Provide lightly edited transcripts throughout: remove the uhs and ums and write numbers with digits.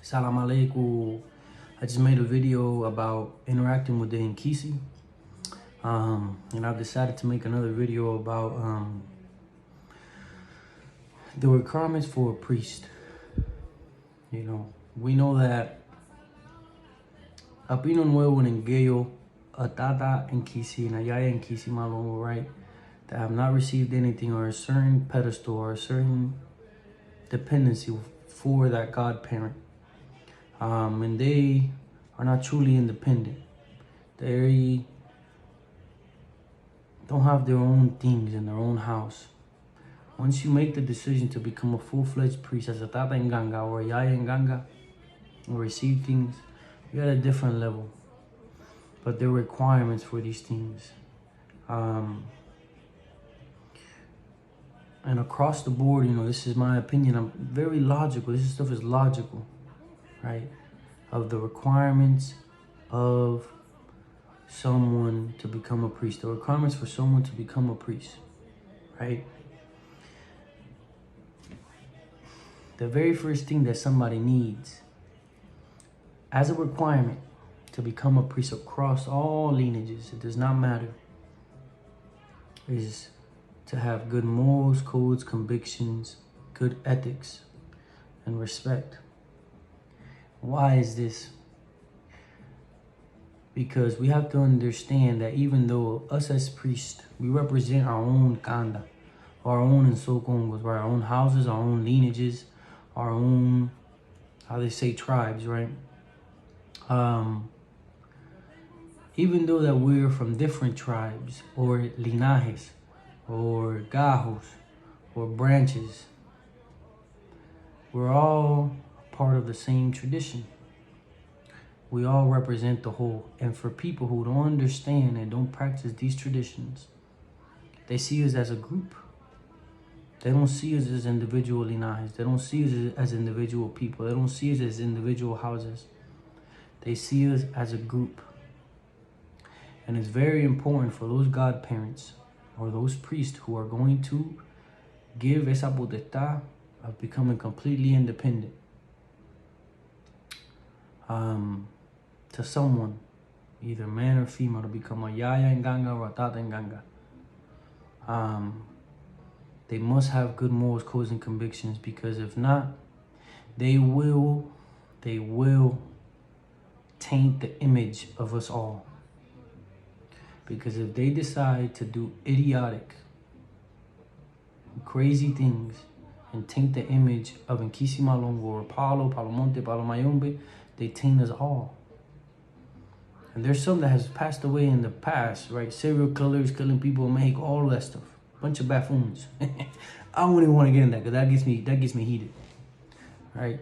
Salam alaikum. I just made a video about interacting with the Nkisi. And I've decided to make another video about the requirements for a priest. You know, we know that Apino Nuevo and Gayo, Atata Nkisi, and Ayaya Nkisi Malo, right, that have not received anything or a certain pedestal or a certain dependency for that godparent. And they are not truly independent. They don't have their own things in their own house. Once you make the decision to become a full-fledged priest as a Tata Nganga or a Yaya Nganga or receive things, you're at a different level. But there are requirements for these things. And across the board, you know, this is my opinion. I'm very logical. This stuff is logical, right? Of the requirements of someone to become a priest. The requirements for someone to become a priest, right? The very first thing that somebody needs as a requirement to become a priest across all lineages, it does not matter, is to have good morals, codes, convictions, good ethics, and respect. Why is this? Because we have to understand that even though us as priests, we represent our own kanda, our own nsokongos, our own houses, our own lineages, our own, how they say, tribes, right? Even though that we're from different tribes or linajes or gajos or branches, we're all part of the same tradition. We all represent the whole. And for people who don't understand and don't practice these traditions, they see us as a group. They don't see us as individual linajes. They don't see us as individual people. They don't see us as individual houses. They see us as a group. And it's very important for those godparents or those priests who are going to give esa potestad of becoming completely independent to someone, either man or female, to become a Yaya Nganga or a Tata Nganga. They must have good morals, codes, and convictions, because if not, they will taint the image of us all. Because if they decide to do idiotic, crazy things and taint the image of Nkisi Malongo or PALO, Palo Monte, Palo Mayombe, they taint us all. And there's some that has passed away in the past, right? Serial killers, killing people in Mexico, all that stuff. Bunch of buffoons. I don't even want to get in that because that gets me heated, right?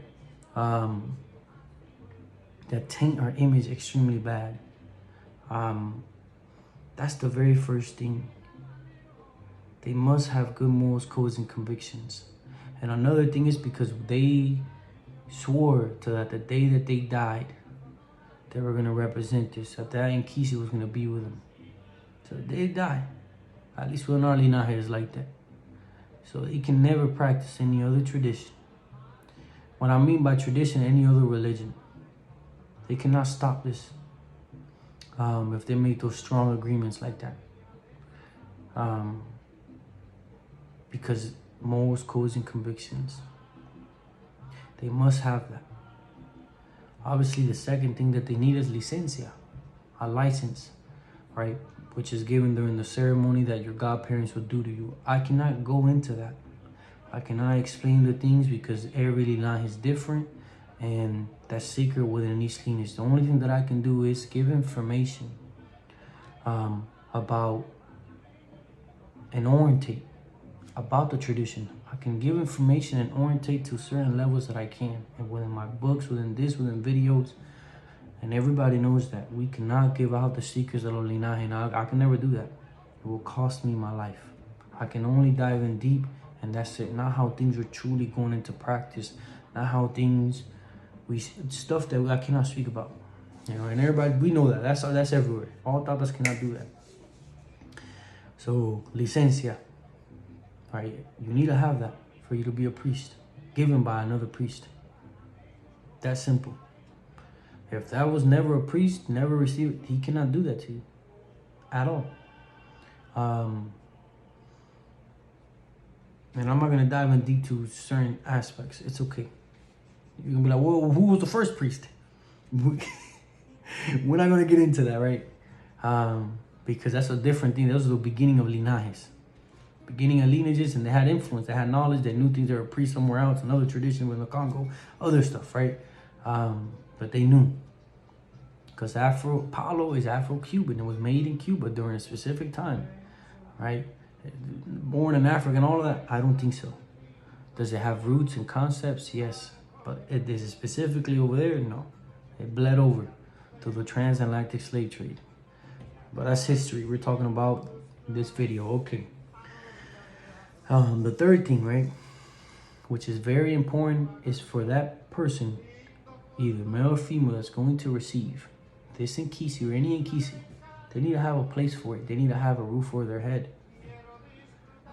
That taint our image extremely bad. That's the very first thing. They must have good morals, codes, and convictions. And another thing is because they swore to that the day that they died, they were going to represent this. That Nkisi was going to be with them. So they die. At least when our linaje is like that. So he can never practice any other tradition. What I mean by tradition, any other religion. They cannot stop this if they make those strong agreements like that. Because morals, codes, and convictions, they must have that. Obviously, the second thing that they need is licencia, a license, right? Which is given during the ceremony that your godparents will do to you. I cannot go into that. I cannot explain the things because every line is different, and that's secret within each lineage. The only thing that I can do is give information about and orientate about the tradition. I can give information and orientate to certain levels that I can, and within my books, within videos. And everybody knows that we cannot give out the secrets of los linajes. I can never do that. It will cost me my life. I can only dive in deep, and that's it. Not how things are truly going into practice. Not how things, stuff that I cannot speak about. You know, and everybody, we know that. That's everywhere. All tatas cannot do that. So, licencia. Right? You need to have that for you to be a priest, given by another priest. That simple. If that was never a priest, never received, he cannot do that to you at all. And I'm not going to dive in deep to certain aspects. It's okay. You're going to be like, well, who was the first priest? We're not going to get into that, right? Because that's a different thing. Those are the beginning of linajes. Beginning of lineages, and they had influence. They had knowledge. They knew things. They were a priest somewhere else, another tradition in the Congo, other stuff, right? But they knew. Because PALO is Afro-Cuban. It was made in Cuba during a specific time, right? Born in Africa and all of that? I don't think so. Does it have roots and concepts? Yes. But is it specifically over there? No. It bled over to the transatlantic slave trade. But that's history. We're talking about this video. Okay. The third thing, right, which is very important, is for that person, either male or female, that's going to receive this Nkisi or any Nkisi, they need to have a place for it. They need to have a roof over their head.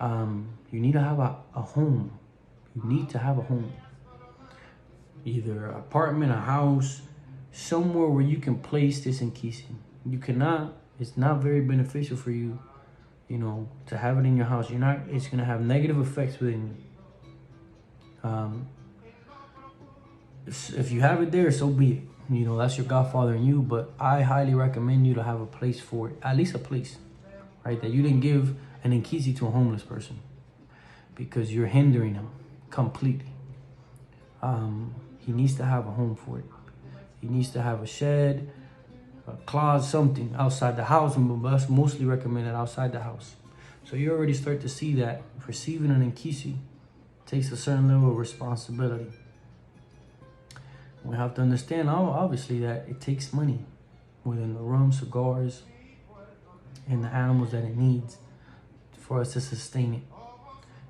You need to have a home. You need to have a home. Either an apartment, a house, somewhere where you can place this Nkisi. You cannot, it's not very beneficial for you, you know, to have it in your house. It's going to have negative effects within you. If you have it there, so be it. You know, that's your godfather and you, but I highly recommend you to have a place for it. At least a place, right? That you didn't give an Nkisi to a homeless person, because you're hindering him completely. He needs to have a home for it. He needs to have a shed, a closet, something outside the house, and that's mostly recommended outside the house. So you already start to see that receiving an Nkisi takes a certain level of responsibility. We have to understand, obviously, that it takes money within the rum, cigars, and the animals that it needs for us to sustain it.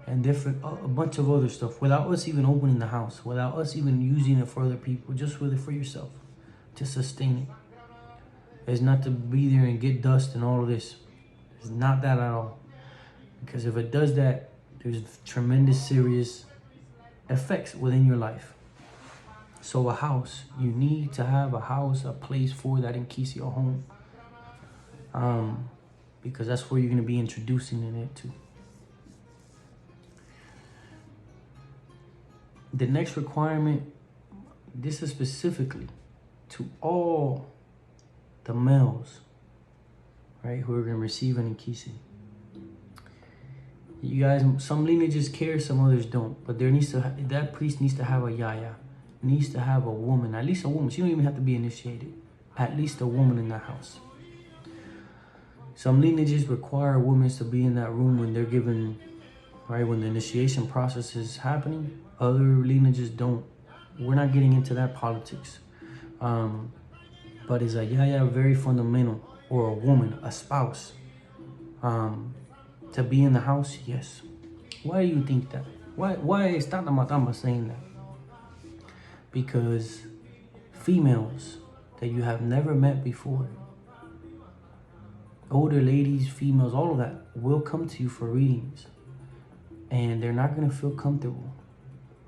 And a bunch of other stuff, without us even opening the house, without us even using it for other people, just with it for yourself, to sustain it. It's not to be there and get dust and all of this. It's not that at all. Because if it does that, there's tremendous serious effects within your life. So a house, you need to have a house, a place for that Nkisi or home. Because that's where you're going to be introducing it to. The next requirement, this is specifically to all the males, right, who are going to receive an Nkisi. You guys, some lineages care, some others don't. But that priest needs to have a yaya. Needs to have a woman, at least a woman. She don't even have to be initiated. At least a woman in that house. Some lineages require women to be in that room when they're given, right, when the initiation process is happening. Other lineages don't. We're not getting into that politics. But is a yaya very fundamental, or a woman, a spouse, to be in the house? Yes. Why do you think that? Why is Tata Matamba saying that? Because females that you have never met before, older ladies, females, all of that, will come to you for readings. And they're not going to feel comfortable.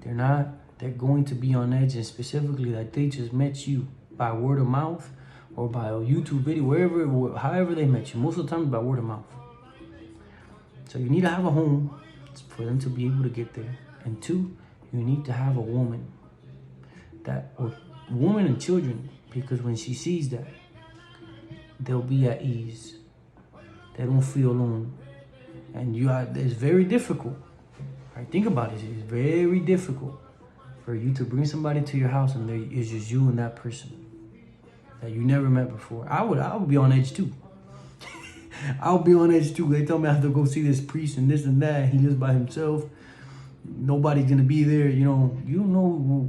They're going to be on edge, and specifically that they just met you by word of mouth or by a YouTube video, however they met you. Most of the time by word of mouth. So you need to have a home for them to be able to get there. And two, you need to have a woman. Or woman and children, because when she sees that, they'll be at ease. They don't feel alone. And it's very difficult. Right? Think about it. It's very difficult for you to bring somebody to your house and it's just you and that person that you never met before. I would be on edge too. I'll be on edge too. They tell me I have to go see this priest and this and that. He lives by himself. Nobody's gonna be there. You know, you don't know.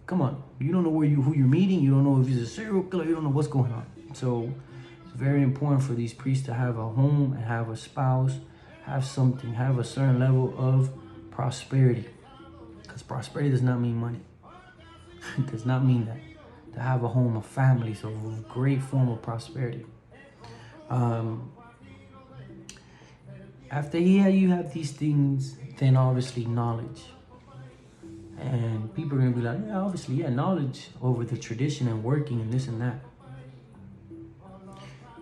Come on, you don't know who you're meeting. You don't know if he's a serial killer. You don't know what's going on. So it's very important for these priests to have a home and have a spouse, have something, have a certain level of prosperity. Because prosperity does not mean money. It does not mean that. To have a home, a family, so a great form of prosperity. After you have these things, then obviously knowledge. And people are going to be like, yeah, obviously, yeah, knowledge over the tradition and working and this and that.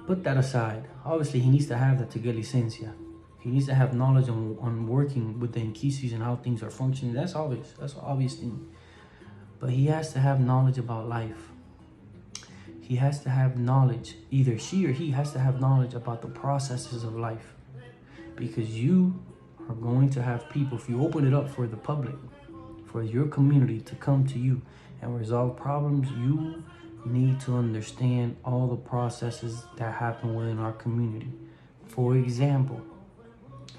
Put that aside. Obviously, he needs to have that to get licencia. He needs to have knowledge on working with the inquisis and how things are functioning. That's obvious. That's an obvious thing. But he has to have knowledge about life. He has to have knowledge. Either she or he has to have knowledge about the processes of life. Because you are going to have people, if you open it up for the public, for your community to come to you and resolve problems, you need to understand all the processes that happen within our community. For example,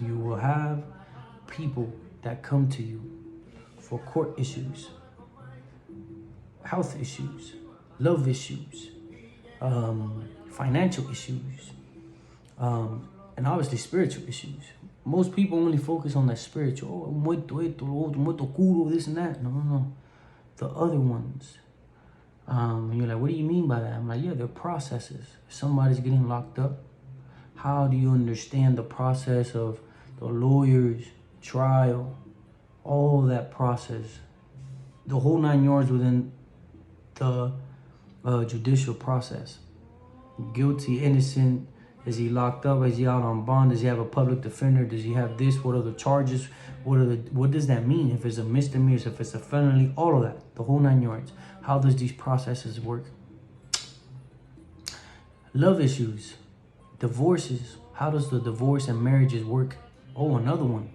you will have people that come to you for court issues, health issues, love issues, financial issues, and obviously spiritual issues. Most people only focus on that spiritual, muerto culo, this and that. No. The other ones. And you're like, what do you mean by that? I'm like, yeah, they're processes. If somebody's getting locked up, how do you understand the process of the lawyers, trial, all that process, the whole 9 yards within the judicial process? Guilty, innocent, is he locked up? Is he out on bond? Does he have a public defender? Does he have this? What are the charges? What does that mean? If it's a misdemeanor, if it's a felony, all of that, the whole 9 yards. How does these processes work? Love issues, divorces. How does the divorce and marriages work? Oh, another one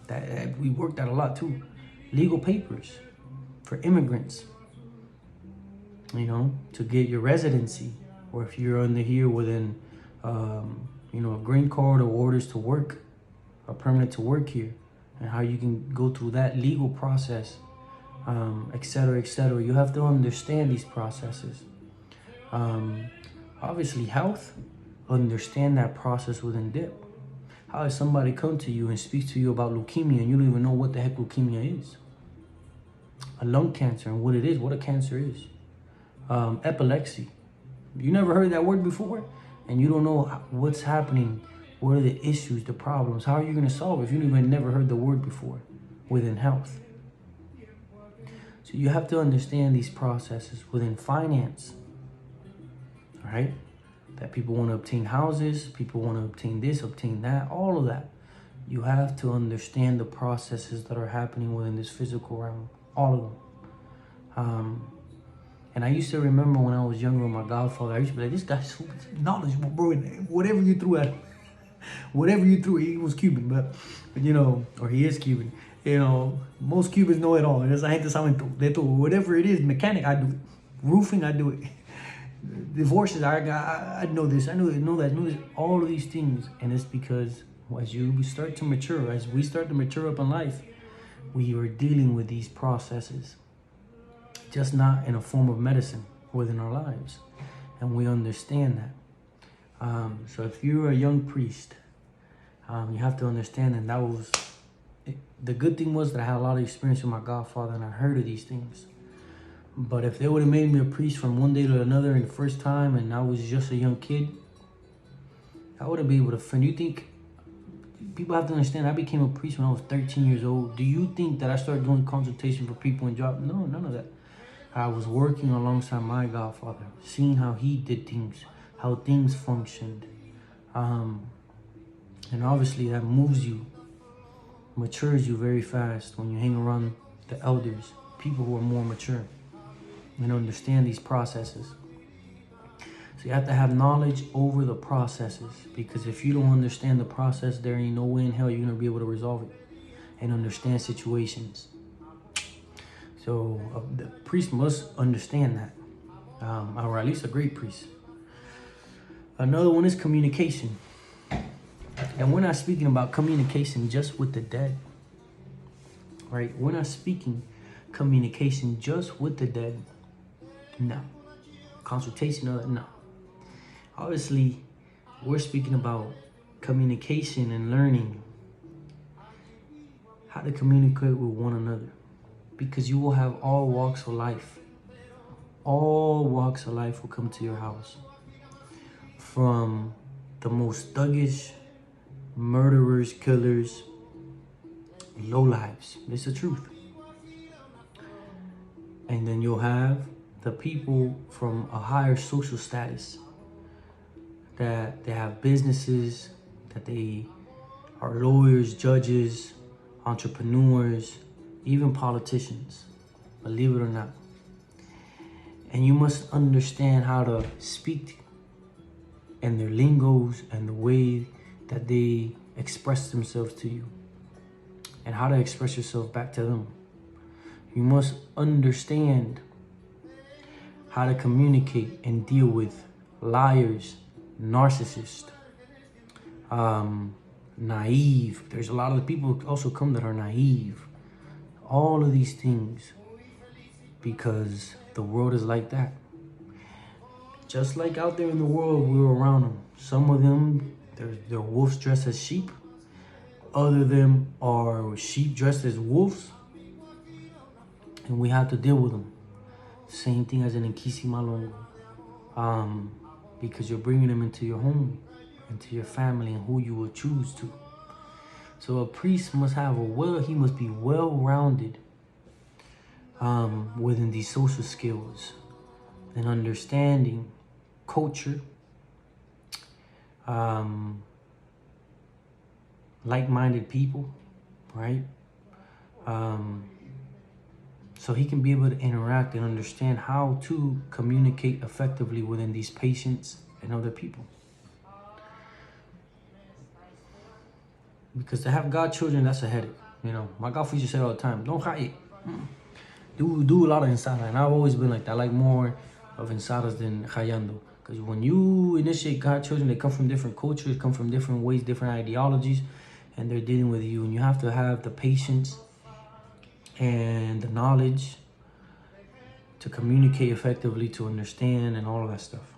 that we worked at a lot too. Legal papers for immigrants, you know, to get your residency, or if you're under here within, you know, a green card or orders to work, a permit to work here, and how you can go through that legal process, etc., etc. You have to understand these processes. Obviously, health, understand that process within depth. How does somebody come to you and speak to you about leukemia and you don't even know what the heck leukemia is? A lung cancer and what it is, what a cancer is. Epilepsy. You never heard that word before? And you don't know what's happening. What are the issues, the problems? How are you going to solve it if you even never heard the word before within health? So you have to understand these processes within finance. All right? That people want to obtain houses, people want to obtain this, obtain that, all of that. You have to understand the processes that are happening within this physical realm, all of them. And I used to remember when I was younger with my godfather, I used to be like, this guy's so knowledgeable, bro. Whatever you threw at him, whatever you threw, he was Cuban, but you know, or he is Cuban. You know, most Cubans know it all. Whatever it is, mechanic, I do it. Roofing, I do it. Divorces, I know this, I know this, all of these things. And it's because as you start to mature, as we start to mature up in life, we are dealing with these processes, just not in a form of medicine within our lives. And we understand that. So if you're a young priest, you have to understand that was, the good thing was that I had a lot of experience with my godfather and I heard of these things. But if they would have made me a priest from one day to another in the first time and I was just a young kid, I wouldn't be able to fend. You think, people have to understand, I became a priest when I was 13 years old. Do you think that I started doing consultation for people and jobs? No, none of that. I was working alongside my godfather, seeing how he did things, how things functioned. And obviously that moves you, matures you very fast when you hang around the elders, people who are more mature and understand these processes. So you have to have knowledge over the processes, because if you don't understand the process, there ain't no way in hell you're going to be able to resolve it and understand situations. So the priest must understand that, or at least a great priest. Another one is communication. And we're not speaking about communication just with the dead, right? We're not speaking communication just with the dead. No. Consultation, no. Obviously, we're speaking about communication and learning how to communicate with one another, because you will have all walks of life. All walks of life will come to your house. From the most thuggish, murderers, killers, lowlives. It's the truth. And then you'll have the people from a higher social status, that they have businesses, that they are lawyers, judges, entrepreneurs, even politicians, believe it or not. And you must understand how to speak and their lingos and the way that they express themselves to you, and how to express yourself back to them. You must understand how to communicate and deal with liars, narcissists, naive. There's a lot of the people who also come that are naive. All of these things, because the world is like that. Just like out there in the world, we're around them. Some of them, they're wolves dressed as sheep. Other of them are sheep dressed as wolves. And we have to deal with them. Same thing as an Nkisi Malongo. Because you're bringing them into your home, into your family, and who you will choose to. So a priest must have he must be well-rounded within these social skills and understanding culture, like-minded people, right? So he can be able to interact and understand how to communicate effectively within these patients and other people. Because to have godchildren, that's a headache. You know, my godfather said all the time, don't hide it. Do a lot of ensada. And I've always been like that. I like more of ensadas than hayando. Because when you initiate godchildren, they come from different cultures, come from different ways, different ideologies, and they're dealing with you. And you have to have the patience and the knowledge to communicate effectively, to understand, and all of that stuff.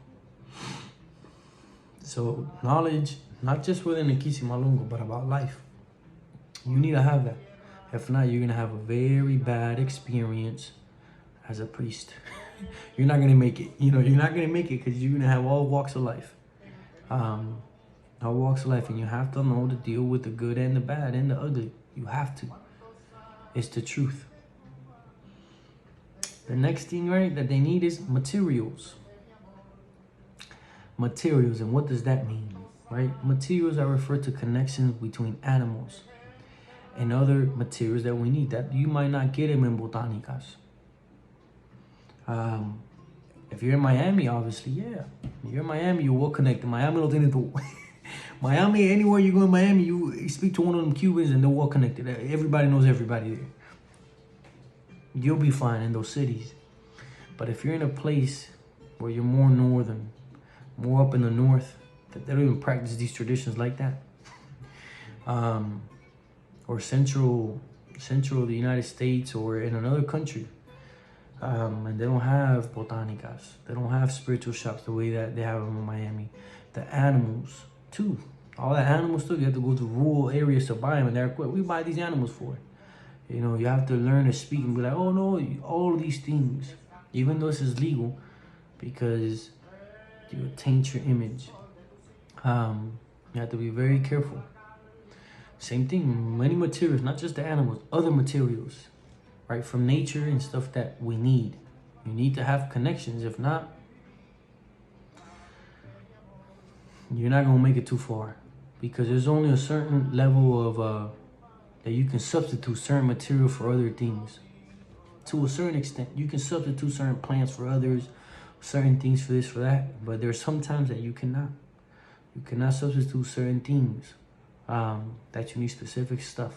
So knowledge, not just within the Nkisi Malungo, but about life. You need to have that. If not, you're going to have a very bad experience as a priest. You're not going to make it. You know, you're not going to make it because you're going to have all walks of life. All walks of life. And you have to know to deal with the good and the bad and the ugly. You have to. It's the truth. The next thing, right, that they need is materials. Materials, and what does that mean, right? Materials are referred to connections between animals and other materials that we need that you might not get them in botanicas. If you're in Miami, obviously, yeah. If you're in Miami, you're well connected. Miami no tiene tu. Miami, anywhere you go in Miami, you speak to one of them Cubans and they're well connected. Everybody knows everybody there. You'll be fine in those cities. But if you're in a place where you're more northern, more up in the north, that they don't even practice these traditions like that. Or central the United States, or in another country. And they don't have botanicas. They don't have spiritual shops the way that they have them in Miami. The animals, too. All the animals, too. You have to go to rural areas to buy them. And they're, what we buy these animals for? You know, you have to learn to speak and be like, oh, no, all of these things. Even though this is legal, because you taint your image. You have to be very careful. Same thing, many materials, not just the animals, other materials, right? From nature and stuff that we need. You need to have connections. If not, you're not going to make it too far. Because there's only a certain level of, that you can substitute certain material for other things. To a certain extent, you can substitute certain plants for others, certain things for this, for that. But there's sometimes that you cannot. You cannot substitute certain things. That you need specific stuff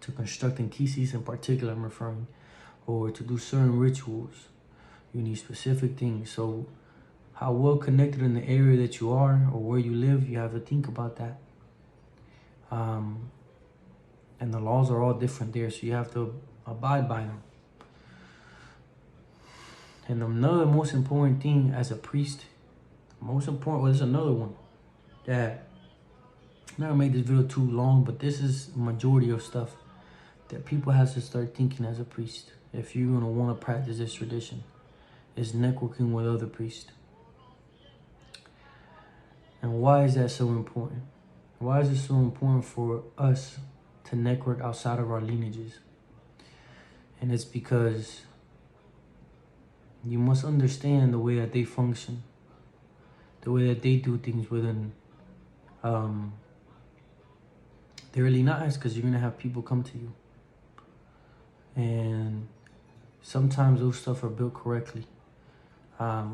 to construct Nkisis in particular, I'm referring, or to do certain rituals. You need specific things. So how well connected in the area that you are or where you live, you have to think about that. And the laws are all different there, so you have to abide by them. And another most important thing as a priest, most important, well, there's another one that, I'm not gonna make this video too long, but this is the majority of stuff that people have to start thinking as a priest. If you're gonna wanna practice this tradition, is networking with other priests. And why is that so important? Why is it so important for us to network outside of our lineages? And it's because You must understand the way that they function, the way that they do things within their linajes, because you're going to have people come to you. And sometimes those stuff are built correctly. I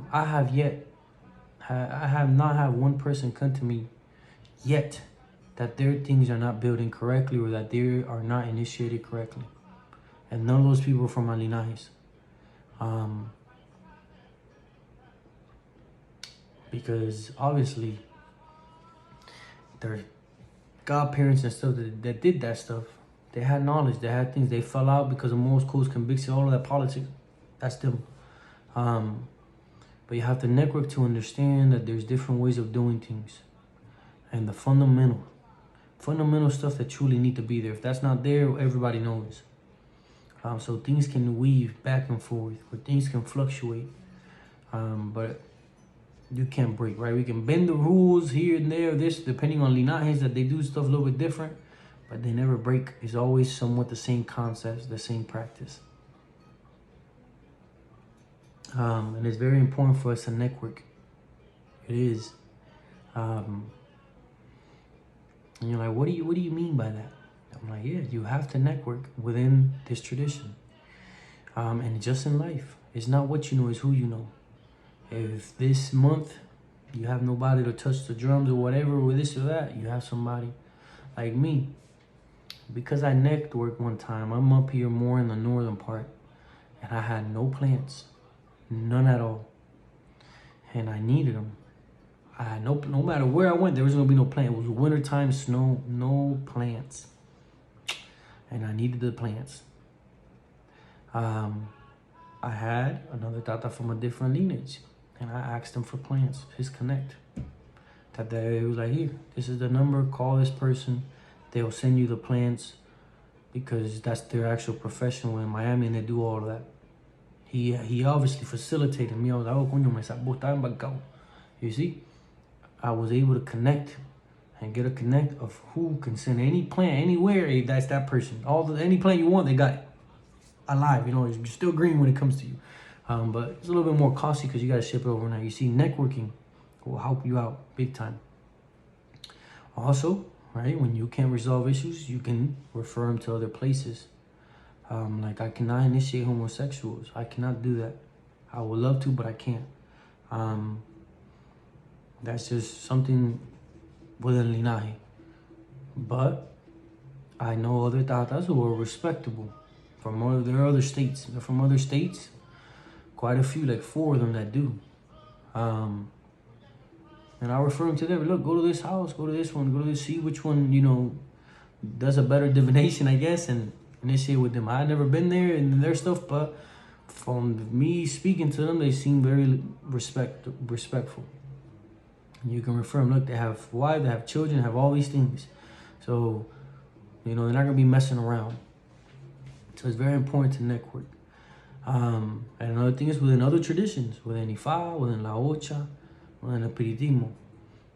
have not had one person come to me yet that their things are not built incorrectly or that they are not initiated correctly. And none of those people are from my linajes. Because obviously their godparents and stuff that did that stuff, they had knowledge, they had things, they fell out because of morals, codes, convictions, all of that politics. That's them. But you have to network to understand that there's different ways of doing things. And the fundamental stuff that truly need to be there. If that's not there, everybody knows. So things can weave back and forth, or things can fluctuate. But you can't break, right? We can bend the rules here and there, this, depending on linajes, that they do stuff a little bit different, but they never break. It's always somewhat the same concepts, the same practice. And it's very important for us to network. It is. And you're like, what do you mean by that? I'm like, yeah, you have to network within this tradition. And just in life, it's not what you know, it's who you know. If this month you have nobody to touch the drums or whatever, or this or that, you have somebody like me. Because I networked one time, I'm up here more in the northern part, and I had no plants, none at all. And I needed them. I had no matter where I went, there was gonna be no plant. It was wintertime, snow, no plants. And I needed the plants. I had another tata from a different lineage, and I asked him for plants, his connect. That day, he was like, here, this is the number, call this person. They'll send you the plants, because that's their actual profession in Miami, and they do all of that. He obviously facilitated me. I was like, oh, coño, me estaba embarcado. You see? I was able to connect and get a connect of who can send any plant anywhere. Hey, that's that person. Any plant you want, they got it alive. You know, you're still green when it comes to you. But it's a little bit more costly because you got to ship it overnight. You see, networking will help you out big time. Also, right, when you can't resolve issues, you can refer them to other places. Like I cannot initiate homosexuals. I cannot do that. I would love to, but I can't. That's just something within linaje. But I know other tatas who are respectable from other states. They're from other states. Quite a few, like 4 of them that do. And I refer them to them. Look, go to this house, go to this one, go to this, see which one, you know, does a better divination, I guess, and initiate with them. I've never been there and their stuff, but from me speaking to them, they seem very respectful. You can refer them, look, they have wives, they have children, have all these things. So, you know, they're not going to be messing around. So it's very important to network. And another thing is within other traditions, within Ifa, within La Ocha, within the Espiritismo,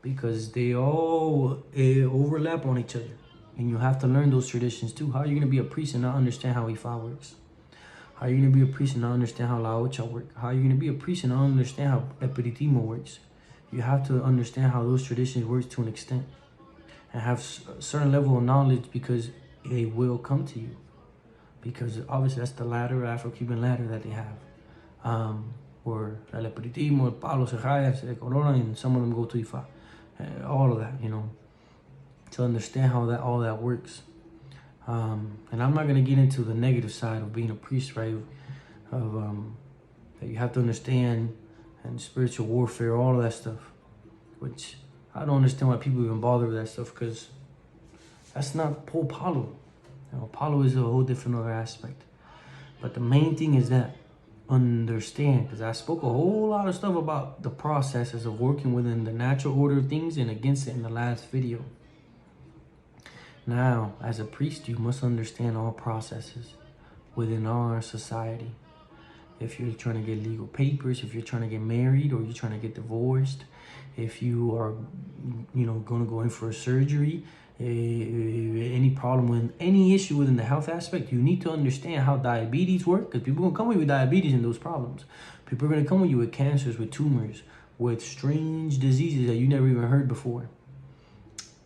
because they all overlap on each other. And you have to learn those traditions too. How are you going to be a priest and not understand how Ifa works? How are you going to be a priest and not understand how La Ocha works? How are you going to be a priest and not understand how Espiritismo works? You have to understand how those traditions work to an extent and have a certain level of knowledge, because they will come to you. Because obviously that's the ladder, Afro-Cuban ladder that they have. Or el Espiritismo, el PALO, el Corona, and some of them go to Ifa. All of that, you know, to understand how all that works. And I'm not going to get into the negative side of being a priest, right? That you have to understand, and spiritual warfare, all of that stuff, which I don't understand why people even bother with that stuff, because that's not PALO. You know, PALO is a whole different other aspect. But the main thing is that understand, because I spoke a whole lot of stuff about the processes of working within the natural order of things and against it in the last video. Now, as a priest, you must understand all processes within our society. If you're trying to get legal papers, if you're trying to get married, or you're trying to get divorced, if you are, you know, going to go in for a surgery any problem with any issue within the health aspect, you need to understand how diabetes work, because people are gonna come with you with diabetes and those problems. People are gonna come with you with cancers, with tumors, with strange diseases that you never even heard before.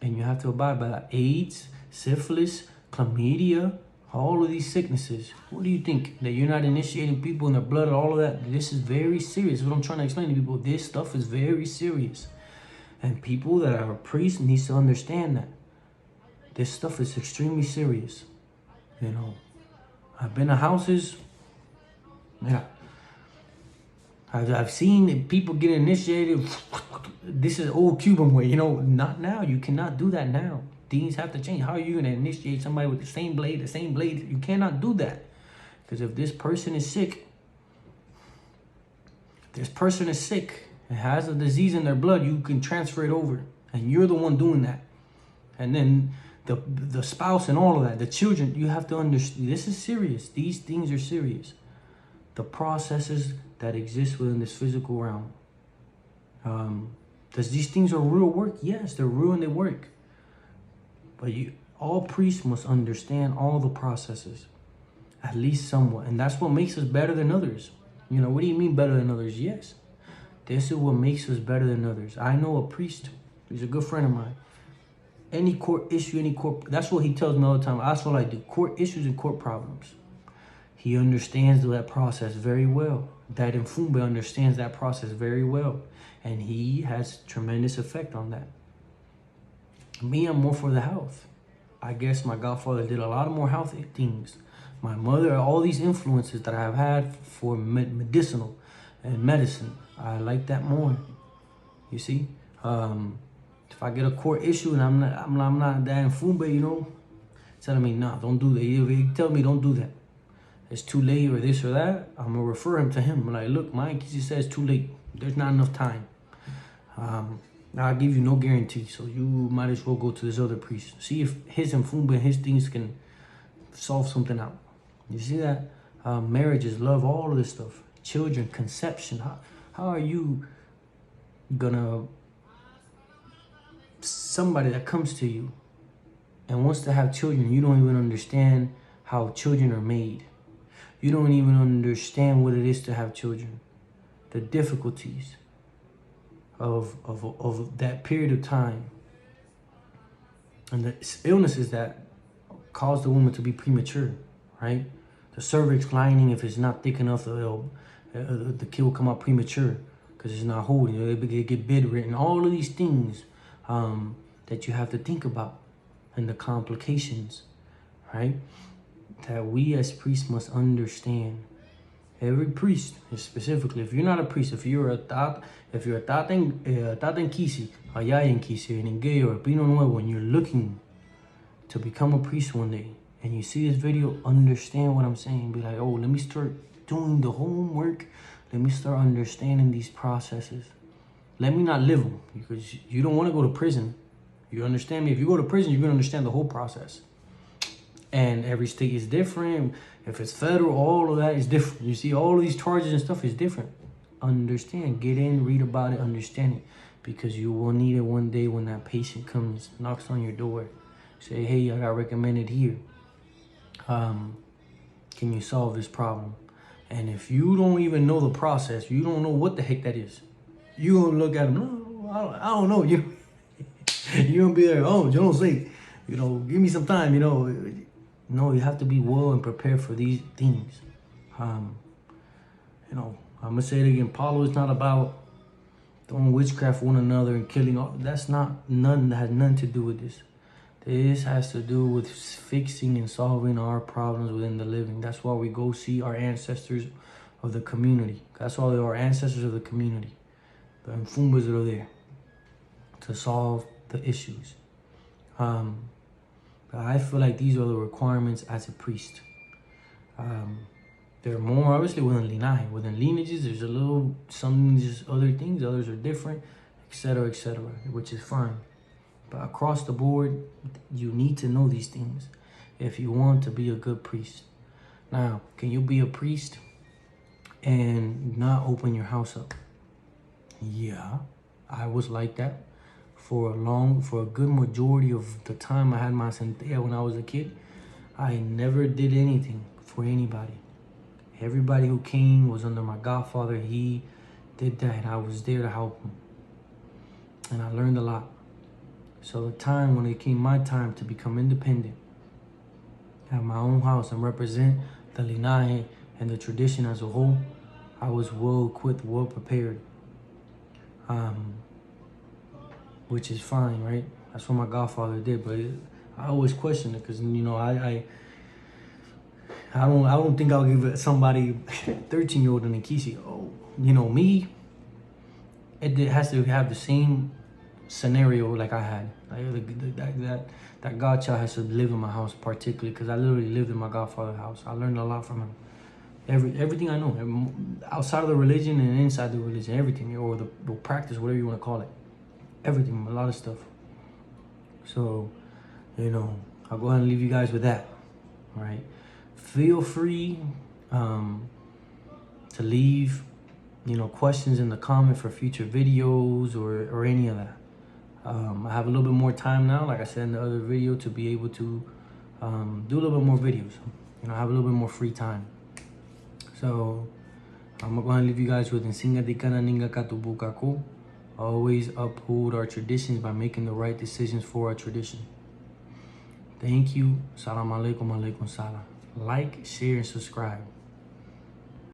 And you have to abide by that. AIDS, syphilis, chlamydia, all of these sicknesses. What do you think? That you're not initiating people in their blood and all of that? This is very serious. What I'm trying to explain to people, this stuff is very serious. And people that are priests need to understand that. This stuff is extremely serious. You know, I've been to houses, yeah. I've seen people get initiated. This is old Cuban way, you know, not now. You cannot do that now. Things have to change. How are you going to initiate somebody with the same blade? You cannot do that. Because if this person is sick, and has a disease in their blood, you can transfer it over. And you're the one doing that. And then the spouse and all of that, the children, you have to understand, this is serious. These things are serious. The processes that exist within this physical realm. Does these things are real work? Yes, they're real and they work. But all priests must understand all the processes, at least somewhat. And that's what makes us better than others. You know, what do you mean better than others? Yes, this is what makes us better than others. I know a priest. He's a good friend of mine. Any court issue, that's what he tells me all the time. That's what I do. Court issues and court problems. He understands that process very well. That Mfumbe understands that process very well. And he has tremendous effect on that. Me, I'm more for the health. I guess my godfather did a lot of more healthy things. My mother, all these influences that I've had for medicinal and medicine, I like that more. You see? If I get a court issue and I'm not that Mfumbe, you know, telling me, nah, don't do that. If he tell me don't do that, it's too late or this or that, I'm going to refer him to him. I'm like, look, my Nkisi says too late. There's not enough time. I'll give you no guarantee. So you might as well go to this other priest. See if his Mfumba and his things can solve something out. You see that? Marriages, love, all of this stuff. Children, conception. How are you going to... Somebody that comes to you and wants to have children, you don't even understand how children are made. You don't even understand what it is to have children. The difficulties of that period of time. And the illnesses that cause the woman to be premature, right? The cervix lining, if it's not thick enough, the kid will come out premature because it's not holding. They get bedridden. All of these things that you have to think about and the complications, right? That we as priests must understand. Every priest, specifically, if you're not a priest, if you're a taten kisi, a yayan kisi, an ingay, or a pino nuevo, and you're looking to become a priest one day, and you see this video, understand what I'm saying. Be like, oh, let me start doing the homework. Let me start understanding these processes. Let me not live them, because you don't want to go to prison. You understand me? If you go to prison, you're going to understand the whole process. And every state is different. If it's federal, all of that is different. You see, all of these charges and stuff is different. Understand, get in, read about it, understand it. Because you will need it one day when that patient comes, knocks on your door. Say, hey, I got recommended here. Can you solve this problem? And if you don't even know the process, you don't know what the heck that is. You gonna look at them, no, I don't know. You gonna be there, oh, you don't say, you know, give me some time, you know. No, you have to be well and prepared for these things. You know, I'm gonna say it again. PALO is not about doing witchcraft one another and killing all. That has nothing to do with this. This has to do with fixing and solving our problems within the living. That's why we go see our ancestors of the community. That's why they are ancestors of the community. The Mfumbas are there to solve the issues. But I feel like these are the requirements as a priest. They're more obviously within linaje. Within lineages, there's a little, some just other things, others are different, etc., which is fine. But across the board, you need to know these things if you want to be a good priest. Now, can you be a priest and not open your house up? Yeah, I was like that for a good majority of the time I had my centella when I was a kid, I never did anything for anybody. Everybody who came was under my godfather. He did that, and I was there to help him. And I learned a lot. So the time when it came my time to become independent, have my own house and represent the linaje and the tradition as a whole, I was well equipped, well prepared. Which is fine, right? That's what my godfather did, but I always question it because, you know, I don't think I'll give somebody 13-year-old an Ikisi. Oh, you know, me, it has to have the same scenario like I had. That godchild has to live in my house, particularly because I literally lived in my godfather's house. I learned a lot from him. Everything I know, outside of the religion and inside the religion, everything, or the practice, whatever you want to call it. Everything, a lot of stuff. So, you know, I'll go ahead and leave you guys with that. All right. Feel free to leave, you know, questions in the comment for future videos or any of that. I have a little bit more time now, like I said in the other video, to be able to do a little bit more videos. You know, I have a little bit more free time. So I'm going to leave you guys with Nsinga Dikana Ninga Katubukako. Always uphold our traditions by making the right decisions for our tradition. Thank you. Salam alaikum, alaikum salam. Like, share, and subscribe.